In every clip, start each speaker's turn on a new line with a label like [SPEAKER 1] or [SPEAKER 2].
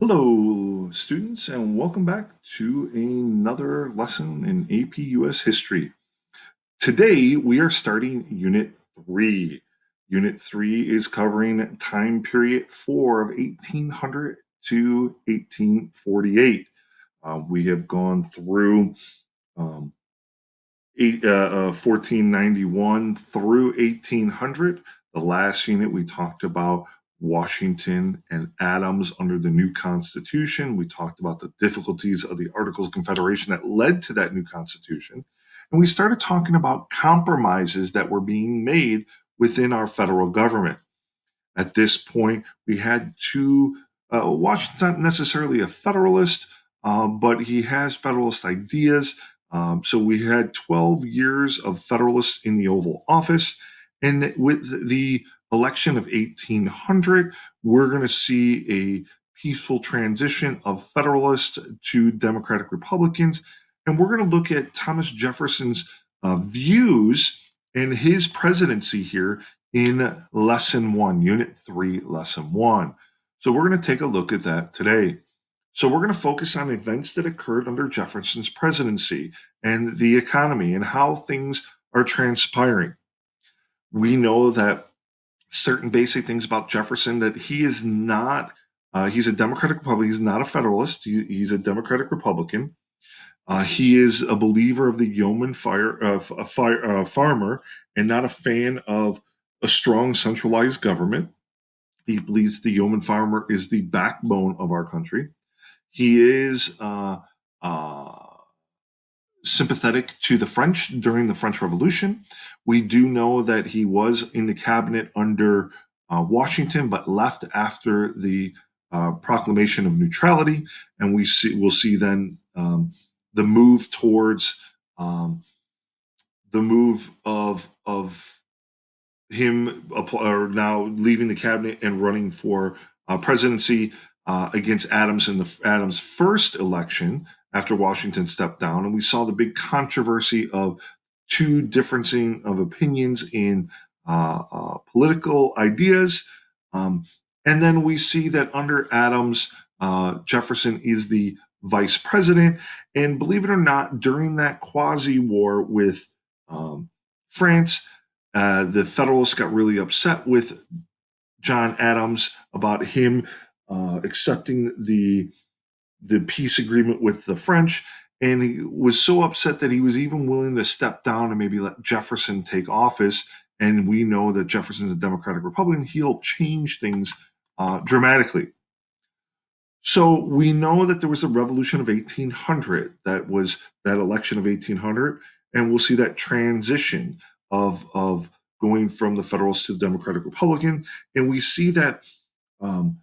[SPEAKER 1] Hello, students, and welcome back to another lesson in APUS history. Today, we are starting Unit 3. Unit 3 is covering time period 4 of 1800 to 1848. We have gone through um, 1491 through 1800. The last unit we talked about Washington and Adams under the new Constitution. We talked about the difficulties of the Articles of Confederation that led to that new Constitution. And we started talking about compromises that were being made within our federal government. At this point, we had two, Washington's not necessarily a Federalist, but he has Federalist ideas. So we had 12 years of Federalists in the Oval Office. And with the election of 1800, we're going to see a peaceful transition of Federalists to Democratic Republicans. And we're going to look at Thomas Jefferson's views and his presidency here in Lesson 1, Unit 3, Lesson 1. So we're going to take a look at that today. So we're going to focus on events that occurred under Jefferson's presidency and the economy and how things are transpiring. We know that certain basic things about Jefferson that he is not, he's a Democratic Republican, he's not a Federalist, he's a Democratic Republican. He is a believer of the yeoman farmer and not a fan of a strong centralized government. He believes the yeoman farmer is the backbone of our country. He is uh, sympathetic to the French during the French Revolution. We do know that he was in the cabinet under Washington, but left after the proclamation of neutrality, and we'll see then the move towards the move of him now leaving the cabinet and running for presidency against Adams in the Adams' first election after Washington stepped down, and we saw the big controversy of two differencing of opinions in political ideas. And then we see that under Adams, Jefferson is the vice president. And believe it or not, during that quasi war with France, the Federalists got really upset with John Adams about him accepting the peace agreement with the French, and he was so upset that he was even willing to step down and maybe let Jefferson take office. And we know that Jefferson's a Democratic Republican; he'll change things dramatically. So we know that there was a revolution of 1800. That was that election of 1800, and we'll see that transition of going from the Federalist to the Democratic Republican, and we see that um,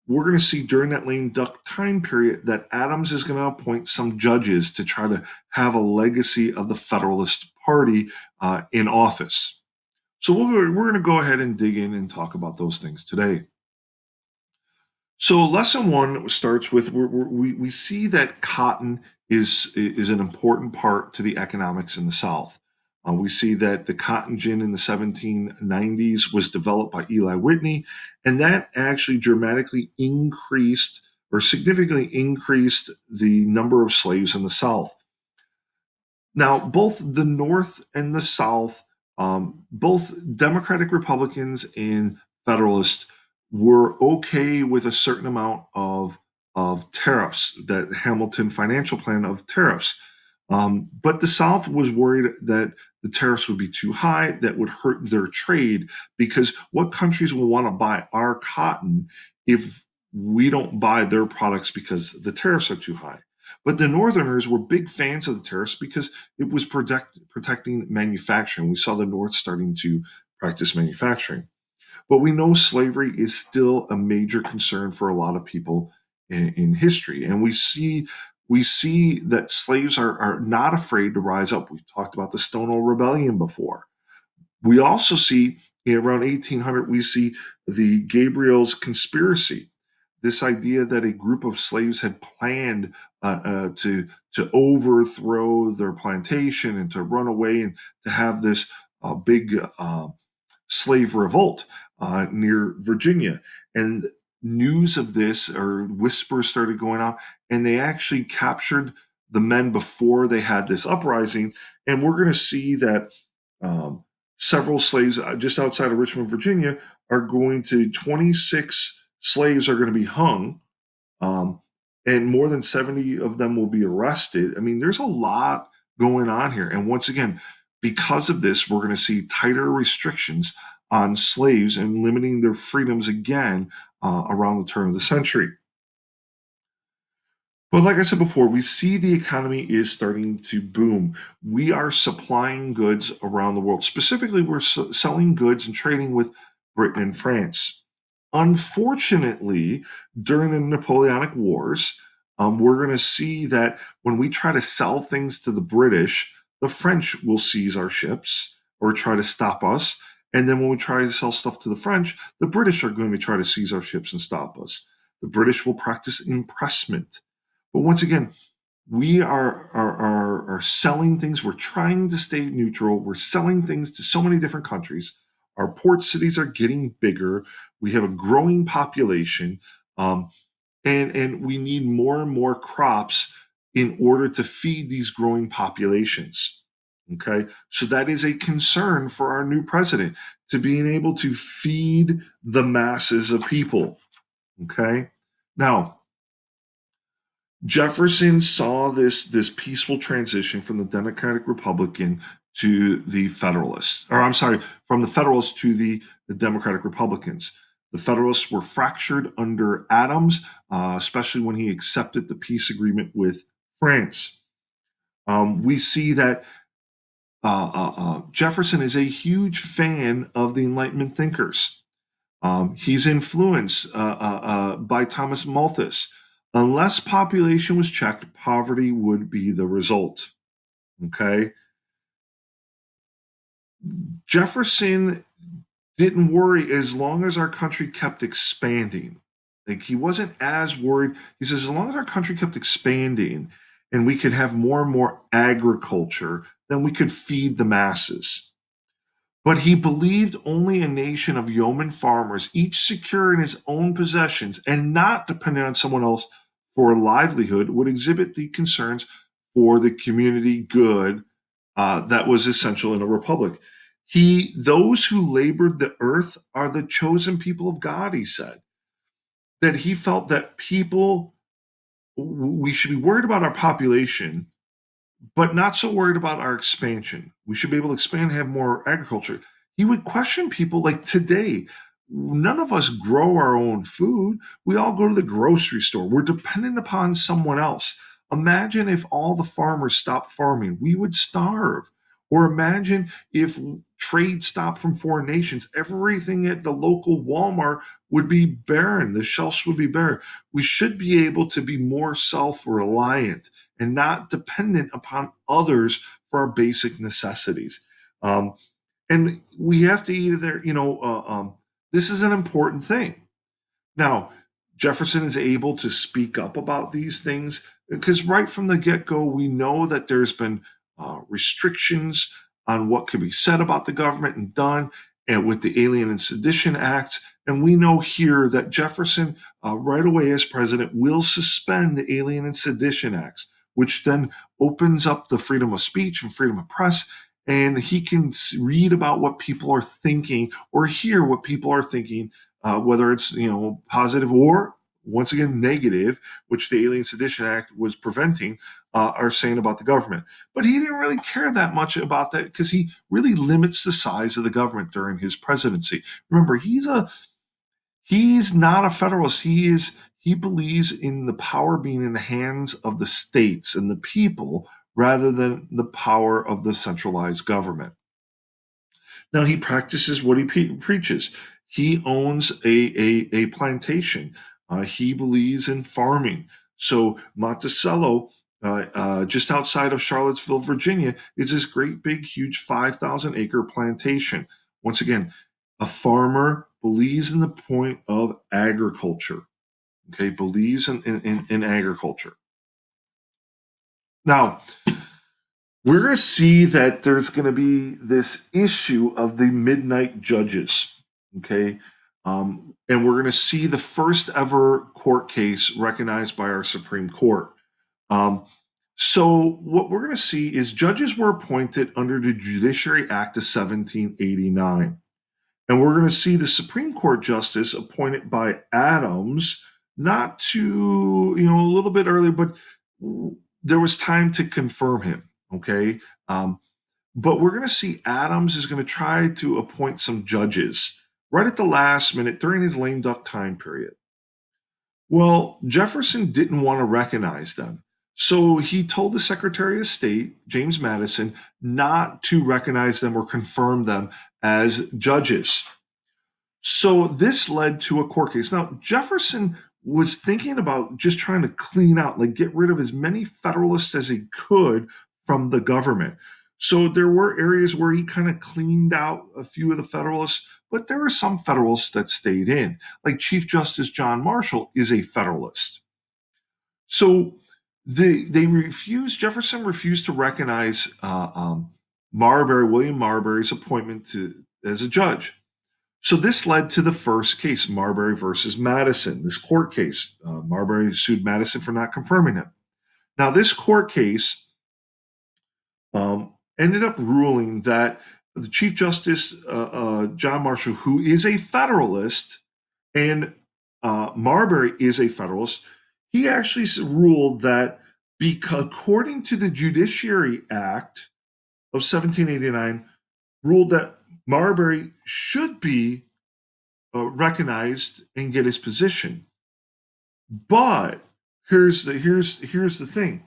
[SPEAKER 1] we're going to see during that lame duck time period that Adams is going to appoint some judges to try to have a legacy of the Federalist Party in office. So we're going to go ahead and dig in and talk about those things today. So lesson one starts with we see that cotton is an important part to the economics in the South. We see that the cotton gin in the 1790s was developed by Eli Whitney, and that actually dramatically increased or significantly increased the number of slaves in the South. Now, both the North and the South, both Democratic Republicans and Federalists were okay with a certain amount of tariffs, that Hamilton financial plan of tariffs. But the South was worried that the tariffs would be too high, that would hurt their trade, because what countries will want to buy our cotton if we don't buy their products because the tariffs are too high? But the Northerners were big fans of the tariffs because it was protecting manufacturing. We saw the North starting to practice manufacturing. But we know slavery is still a major concern for a lot of people in history. And we see that slaves are not afraid to rise up. We've talked about the Stonewall Rebellion before. We also see around 1800, we see the Gabriel's conspiracy, this idea that a group of slaves had planned to overthrow their plantation and to run away and to have this big slave revolt near Virginia. And news of this or whispers started going out, and they actually captured the men before they had this uprising. And we're going to see that um, several slaves just outside of Richmond, Virginia, are going to 26 slaves are going to be hung, um, and more than 70 of them will be arrested. I mean, there's a lot going on here. And once again, because of this, we're going to see tighter restrictions on slaves and limiting their freedoms again around the turn of the century. But like I said before, we see the economy is starting to boom. We are supplying goods around the world. Specifically, we're selling goods and trading with Britain and France. Unfortunately, during the Napoleonic Wars, we're going to see that when we try to sell things to the British, the French will seize our ships or try to stop us. And then when we try to sell stuff to the French, the British are going to try to seize our ships and stop us. The British will practice impressment. But once again, we are selling things. We're trying to stay neutral. We're selling things to so many different countries. Our port cities are getting bigger. We have a growing population, um, and we need more and more crops in order to feed these growing populations. Okay, so that is a concern for our new president to being able to feed the masses of people. Okay, now Jefferson saw this peaceful transition from the Democratic Republican to the Federalists, or I'm sorry, from the Federalists to the Democratic Republicans. The Federalists were fractured under Adams, especially when he accepted the peace agreement with France. We see that Jefferson is a huge fan of the Enlightenment thinkers. He's influenced by Thomas Malthus. Unless population was checked, poverty would be the result. Okay. Jefferson didn't worry as long as our country kept expanding. Like he wasn't as worried. He says, as long as our country kept expanding and we could have more and more agriculture, then we could feed the masses. But he believed only a nation of yeoman farmers, each secure in his own possessions and not dependent on someone else for a livelihood, would exhibit the concerns for the community good that was essential in a republic. Those who labored the earth are the chosen people of God, he said. That he felt that we should be worried about our population but not so worried about our expansion. We should be able to expand and have more agriculture. He would question people like today. None of us grow our own food. We all go to the grocery store. We're dependent upon someone else. Imagine if all the farmers stopped farming, we would starve. Or imagine if trade stopped from foreign nations, everything at the local Walmart would be barren. The shelves would be bare. We should be able to be more self reliant and not dependent upon others for our basic necessities. Um, and we have to either, this is an important thing. Now, Jefferson is able to speak up about these things because right from the get go, we know that there's been restrictions on what could be said about the government and done, and with the Alien and Sedition Acts. And we know here that Jefferson, right away as president, will suspend the Alien and Sedition Acts, which then opens up the freedom of speech and freedom of press. And he can read about what people are thinking or hear what people are thinking, whether it's positive or once again negative, which the Alien Sedition Act was preventing, are saying about the government. But he didn't really care that much about that because he really limits the size of the government during his presidency. Remember, he's not a federalist. He believes in the power being in the hands of the states and the people rather than the power of the centralized government. Now he practices what he preaches. He owns a plantation. He believes in farming. So Monticello, just outside of Charlottesville, Virginia, is this great big, huge 5,000 acre plantation. Once again, a farmer believes in the point of agriculture. Okay, believes in agriculture. Now, we're going to see that there's going to be this issue of the midnight judges. Okay. And we're going to see the first ever court case recognized by our Supreme Court. Um, so, what we're going to see is judges were appointed under the Judiciary Act of 1789. And we're going to see the Supreme Court justice appointed by Adams, not too, a little bit earlier, but there was time to confirm him. Okay. But we're going to see Adams is going to try to appoint some judges right at the last minute during his lame duck time period. Well, Jefferson didn't want to recognize them. So he told the Secretary of State, James Madison, not to recognize them or confirm them as judges. So this led to a court case. Now, Jefferson was thinking about just trying to clean out, like get rid of as many Federalists as he could from the government. So there were areas where he kind of cleaned out a few of the Federalists, but there were some Federalists that stayed in. Like Chief Justice John Marshall is a Federalist. So Jefferson refused to recognize William Marbury's appointment as a judge. So this led to the first case, Marbury versus Madison, this court case. Marbury sued Madison for not confirming him. Now, this court case ended up ruling that the Chief Justice, John Marshall, who is a Federalist, and Marbury is a Federalist, he actually ruled that according to the Judiciary Act of 1789, ruled that Marbury should be recognized and get his position. But here's the thing.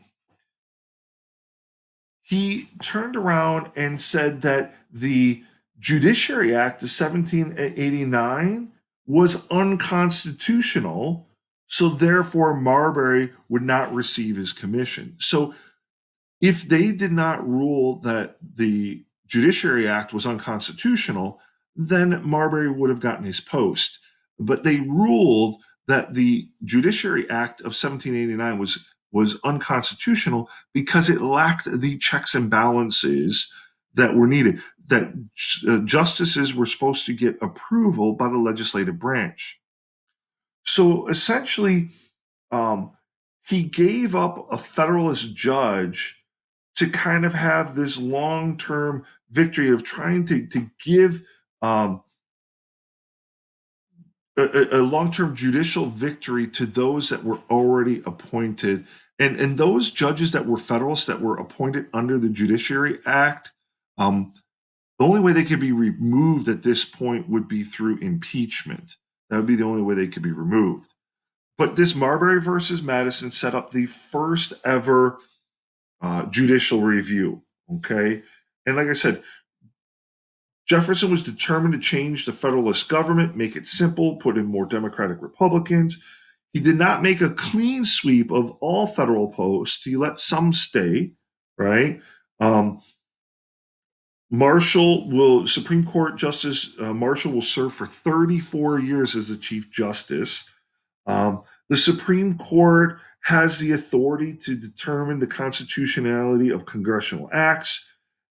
[SPEAKER 1] He turned around and said that the Judiciary Act of 1789 was unconstitutional, so therefore Marbury would not receive his commission. So if they did not rule that the Judiciary Act was unconstitutional, then Marbury would have gotten his post. But they ruled that the Judiciary Act of 1789 was unconstitutional because it lacked the checks and balances that were needed. That justices were supposed to get approval by the legislative branch. So essentially, um, he gave up a Federalist judge to kind of have this long-term victory of trying to give a long-term judicial victory to those that were already appointed. And those judges that were Federalists that were appointed under the Judiciary Act, the only way they could be removed at this point would be through impeachment. That would be the only way they could be removed. But this Marbury versus Madison set up the first ever judicial review. Okay. And like I said, Jefferson was determined to change the Federalist government, make it simple, put in more Democratic Republicans. He did not make a clean sweep of all federal posts. He let some stay, right? Um, Supreme Court Justice Marshall will serve for 34 years as the Chief Justice. The Supreme Court has the authority to determine the constitutionality of congressional acts.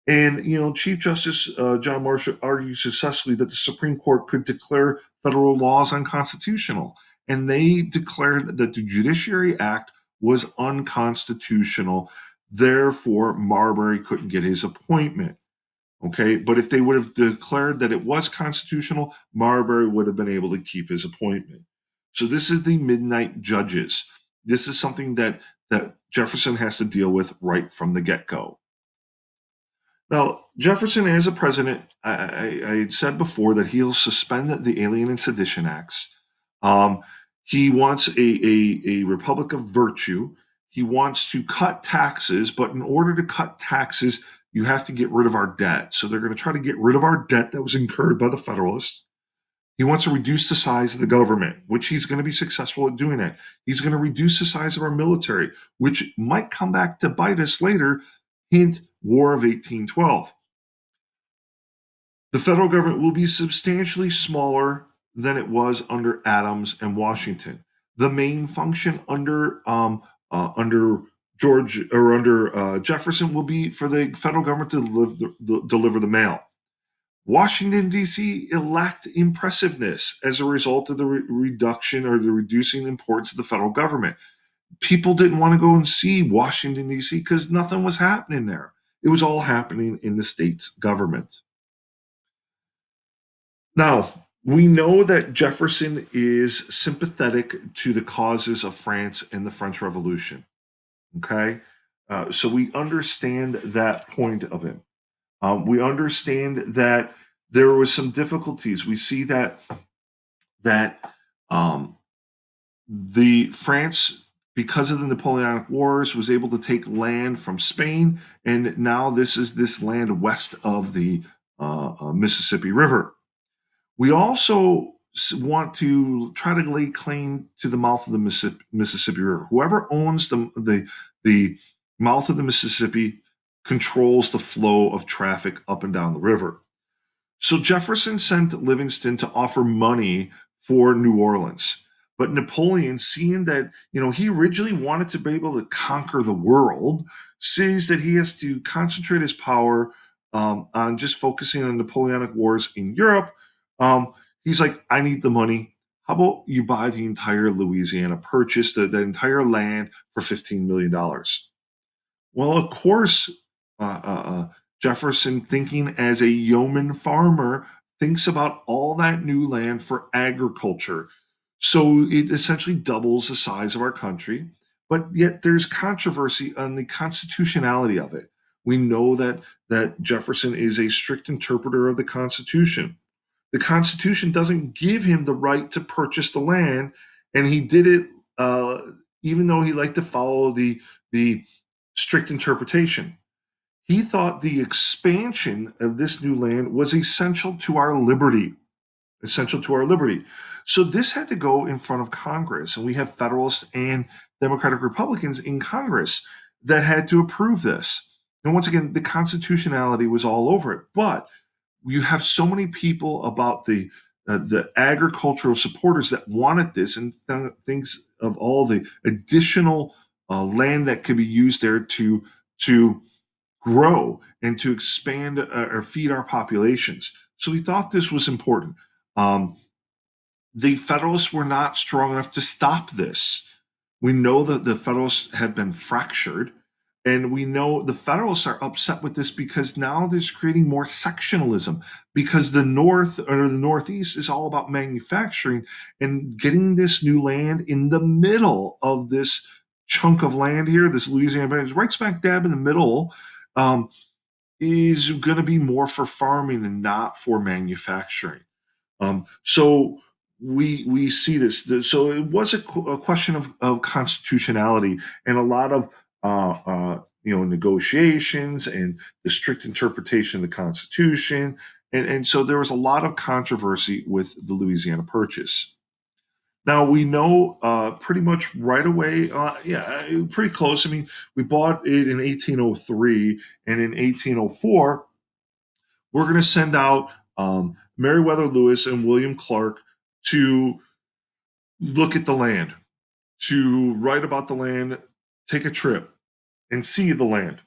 [SPEAKER 1] And, Chief Justice John Marshall argued successfully that the Supreme Court could declare federal laws unconstitutional. And they declared that the Judiciary Act was unconstitutional. Therefore, Marbury couldn't get his appointment. Okay. But if they would have declared that it was constitutional, Marbury would have been able to keep his appointment. So this is the midnight judges. This is something that Jefferson has to deal with right from the get-go. Now, Jefferson, as a president, I had said before that he'll suspend the Alien and Sedition Acts. He wants a republic of virtue. He wants to cut taxes, but in order to cut taxes, you have to get rid of our debt. So they're going to try to get rid of our debt that was incurred by the Federalists. He wants to reduce the size of the government, which he's going to be successful at doing that. He's going to reduce the size of our military, which might come back to bite us later. Hint, War of 1812. The federal government will be substantially smaller than it was under Adams and Washington. The main function under George or under Jefferson will be for the federal government to deliver the mail. Washington, D.C. lacked impressiveness as a result of the reduction or the reducing importance of the federal government. People didn't want to go and see Washington, D.C. because nothing was happening there. It was all happening in the state's government. Now, we know that Jefferson is sympathetic to the causes of France and the French Revolution. Okay. So we understand that point of him. We understand that there was some difficulties. We see that um, the France, because of the Napoleonic Wars, was able to take land from Spain, and now this is this land west of the Mississippi River. We also want to try to lay claim to the mouth of the Mississippi River. Whoever owns the mouth of the Mississippi controls the flow of traffic up and down the river. So Jefferson sent Livingston to offer money for New Orleans. But Napoleon, seeing that, he originally wanted to be able to conquer the world, sees that he has to concentrate his power on just focusing on Napoleonic Wars in Europe. He's like, I need the money. How about you buy the entire Louisiana Purchase, the entire land for $15 million? Well, of course, Jefferson, thinking as a yeoman farmer, thinks about all that new land for agriculture. So it essentially doubles the size of our country, but yet there's controversy on the constitutionality of it. We know that Jefferson is a strict interpreter of the Constitution. The Constitution doesn't give him the right to purchase the land, and he did it uh, even though he liked to follow the strict interpretation. He thought the expansion of this new land was essential to our liberty, essential to our liberty. So this had to go in front of Congress, and we have Federalists and Democratic Republicans in Congress that had to approve this. And once again, the constitutionality was all over it. But you have so many people about the agricultural supporters that wanted this and thinks of all the additional land that could be used there to grow and to expand or feed our populations. So we thought this was important. Um, the Federalists were not strong enough to stop this. We know that the Federalists have been fractured, and we know the Federalists are upset with this because now there's creating more sectionalism because the North or the Northeast is all about manufacturing and getting this new land in the middle of this chunk of land here, this Louisiana, is right smack dab in the middle. Um, is going to be more for farming and not for manufacturing. So we see this. So it was a question of constitutionality and a lot of negotiations and the strict interpretation of the Constitution, and so there was a lot of controversy with the Louisiana Purchase. Now we know pretty much right away, pretty close. I mean, we bought it in 1803, and in 1804 we're going to send out Meriwether Lewis and William Clark to look at the land, to write about the land, take a trip, and see the land.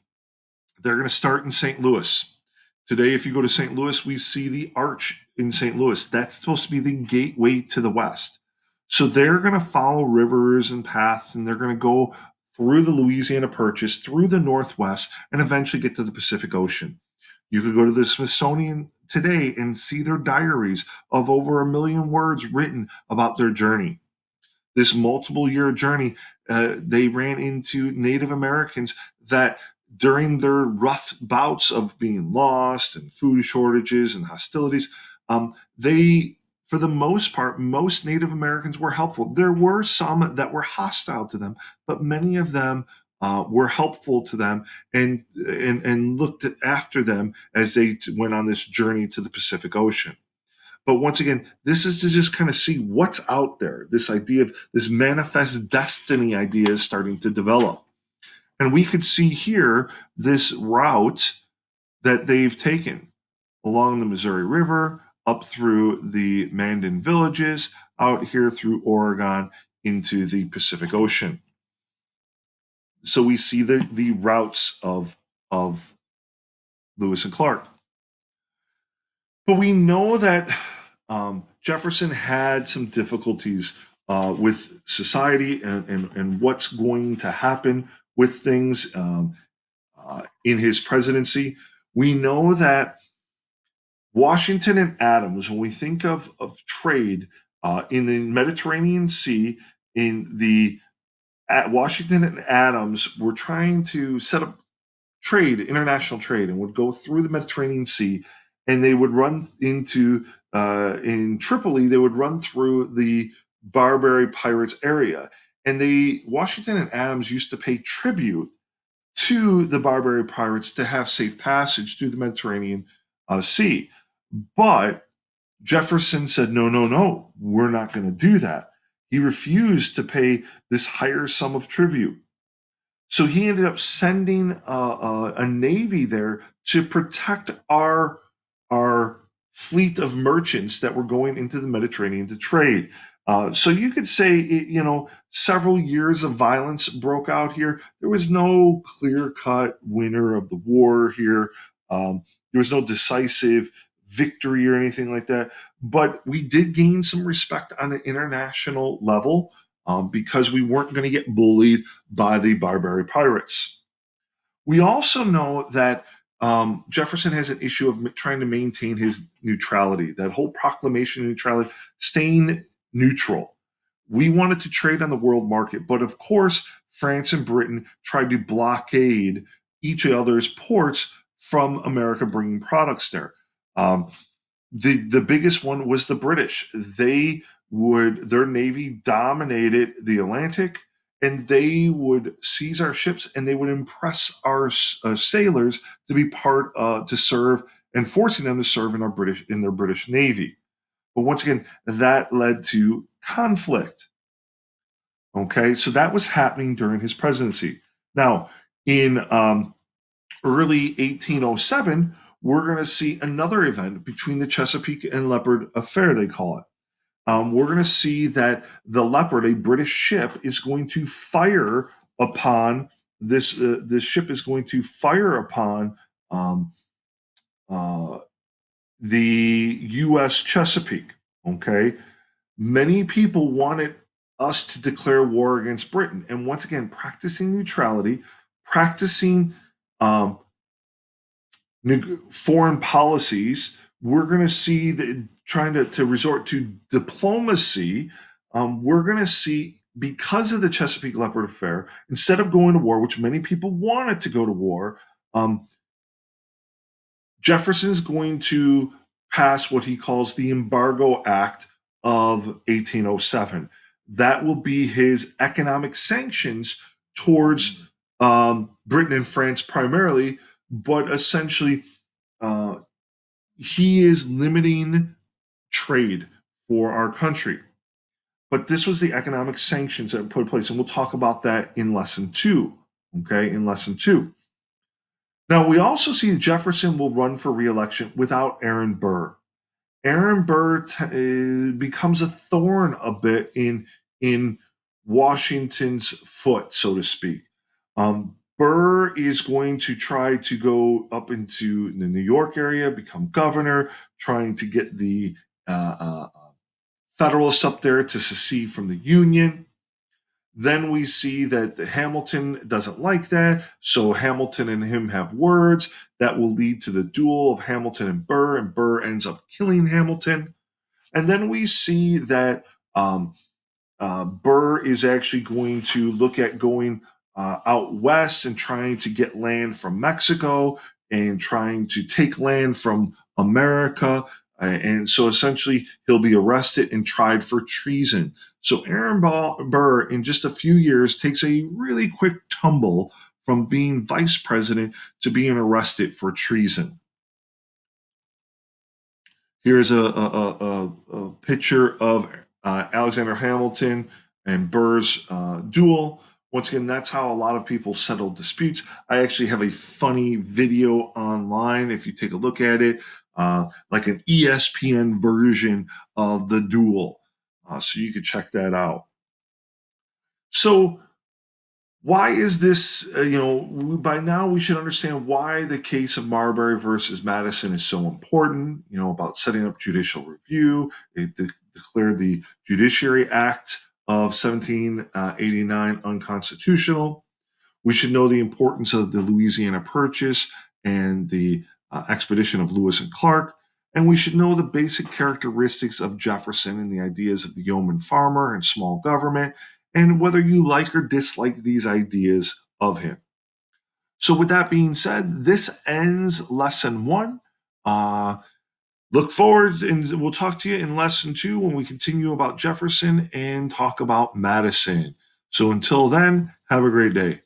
[SPEAKER 1] They're going to start in St. Louis. Today, if you go to St. Louis, we see the arch in St. Louis. That's supposed to be the gateway to the West. So they're going to follow rivers and paths, and they're going to go through the Louisiana Purchase, through the Northwest, and eventually get to the Pacific Ocean. You could go to the Smithsonian today and see their diaries of over 1 million words written about their journey. This multiple year journey, they ran into Native Americans that during their rough bouts of being lost and food shortages and hostilities, they, for the most part, most Native Americans were helpful. There were some that were hostile to them, but many of them were helpful to them and looked after them as they went on this journey to the Pacific Ocean. But once again, this is to just kind of see what's out there. This idea of this manifest destiny idea is starting to develop. And we could see here this route that they've taken along the Missouri River, up through the Mandan villages, out here through Oregon into the Pacific Ocean. So we see the routes of Lewis and Clark. But we know that Jefferson had some difficulties with society and what's going to happen with things in his presidency. We know that Washington and Adams, when we think of trade in the Mediterranean Sea, in the at Washington and Adams were trying to set up trade, international trade, and would go through the Mediterranean Sea, and they would run into in Tripoli. They would run through the Barbary pirates area, and they Washington and Adams used to pay tribute to the Barbary pirates to have safe passage through the Mediterranean Sea. But Jefferson said, no, no, no, we're not going to do that. He refused to pay this higher sum of tribute. So he ended up sending a navy there to protect our fleet of merchants that were going into the Mediterranean to trade. So you could say, several years of violence broke out here. There was no clear cut winner of the war here. There was no decisive victory or anything like that. But we did gain some respect on an international level because we weren't going to get bullied by the Barbary pirates. We also know that Jefferson has an issue of trying to maintain his neutrality, that whole proclamation of neutrality, staying neutral. We wanted to trade on the world market, but of course, France and Britain tried to blockade each other's ports from America bringing products there. Um, the biggest one was the British. Their navy dominated the Atlantic, and they would seize our ships and they would impress our sailors to be part to serve and forcing them to serve in their British navy. But once again, that led to conflict. Okay, so that was happening during his presidency. Now, in early 1807, we're going to see another event between the Chesapeake and Leopard affair, they call it. We're going to see that the Leopard, a British ship, is going to fire upon this ship is going to fire upon um, uh, the U.S. Chesapeake. Okay, many people wanted us to declare war against Britain, and once again, practicing neutrality, practicing um, foreign policies, we're going to see that trying to resort to diplomacy. We're going to see because of the Chesapeake Leopard affair, instead of going to war, which many people wanted to go to war, um, Jefferson's going to pass what he calls the Embargo Act of 1807. That will be his economic sanctions towards Britain and France primarily, but essentially uh, he is limiting trade for our country. But this was the economic sanctions that were put in place, and we'll talk about that in lesson two. Okay, in lesson two. Now, we also see Jefferson will run for reelection without Aaron Burr. Aaron Burr becomes a thorn a bit in Washington's foot, so to speak. Burr is going to try to go up into the New York area, become governor, trying to get the Federalists up there to secede from the Union. Then we see that Hamilton doesn't like that, so Hamilton and him have words that will lead to the duel of Hamilton and Burr ends up killing Hamilton. And then we see that Burr is actually going to look at going out west and trying to get land from Mexico and trying to take land from America. And so essentially, he'll be arrested and tried for treason. So Burr, in just a few years, takes a really quick tumble from being vice president to being arrested for treason. Here's a picture of Alexander Hamilton and Burr's duel. Once again, that's how a lot of people settle disputes. I actually have a funny video online if you take a look at it, like an ESPN version of the duel. So you could check that out. So Why is this? By now we should understand why the case of Marbury versus Madison is so important. About setting up judicial review. It declared the Judiciary Act of 1789 unconstitutional. We should know the importance of the Louisiana Purchase and the expedition of Lewis and Clark. And we should know the basic characteristics of Jefferson and the ideas of the yeoman farmer and small government, and whether you like or dislike these ideas of him. So, with that being said, this ends lesson one. Uh, Look forward, and we'll talk to you in lesson two when we continue about Jefferson and talk about Madison. So, until then, have a great day.